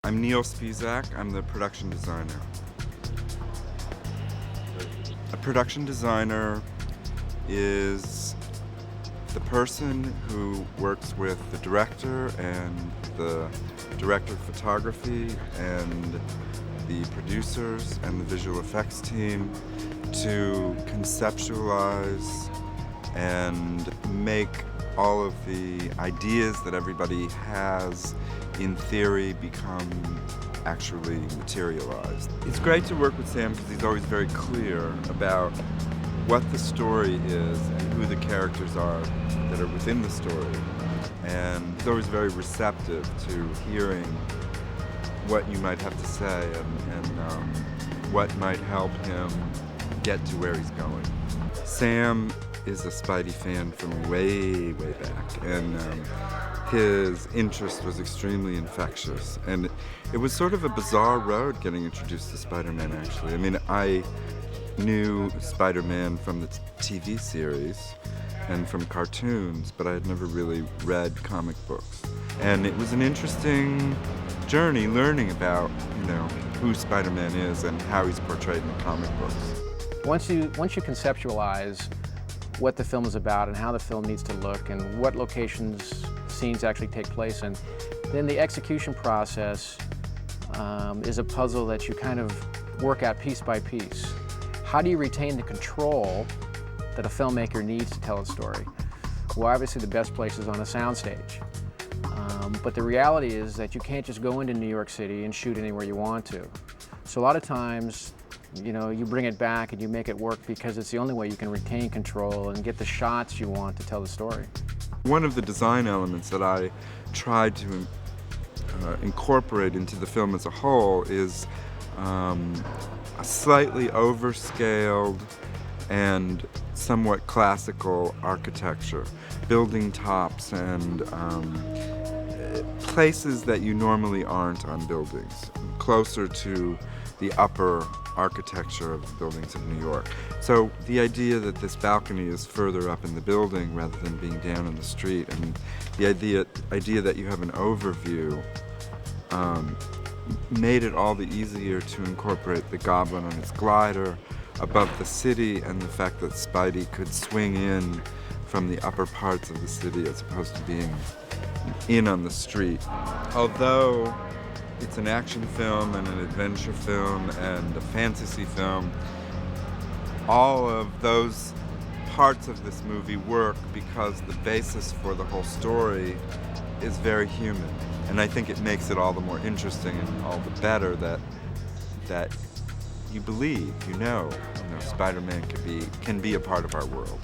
I'm Neil Spisak. I'm the production designer. A production designer is the person who works with the director and the director of photography and the producers and the visual effects team to conceptualize and make all of the ideas that everybody has in theory become actually materialized. It's great to work with Sam because he's always very clear about what the story is and who the characters are that are within the story. And he's always very receptive to hearing what you might have to say and what might help him get to where he's going. Sam is a Spidey fan from way, way back, and his interest was extremely infectious. And it was sort of a bizarre road getting introduced to Spider-Man, actually. I mean, I knew Spider-Man from the TV series and from cartoons, but I had never really read comic books. And it was an interesting journey learning about, who Spider-Man is and how he's portrayed in the comic books. Once you conceptualize what the film is about and how the film needs to look and what locations scenes actually take place in, then the execution process is a puzzle that you kind of work out piece by piece. How do you retain the control that a filmmaker needs to tell a story? Well, obviously the best place is on a soundstage. But the reality is that you can't just go into New York City and shoot anywhere you want to. So a lot of times, you bring it back and you make it work because it's the only way you can retain control and get the shots you want to tell the story. One of the design elements that I tried to incorporate into the film as a whole is a slightly overscaled and somewhat classical architecture, building tops and places that you normally aren't on buildings, closer to the upper architecture of the buildings of New York. So the idea that this balcony is further up in the building rather than being down on the street, and the idea that you have an overview made it all the easier to incorporate the Goblin on its glider above the city and the fact that Spidey could swing in from the upper parts of the city as opposed to being in on the street. Although it's an action film and an adventure film and a fantasy film, all of those parts of this movie work because the basis for the whole story is very human. And I think it makes it all the more interesting and all the better that you believe, Spider-Man can be a part of our world.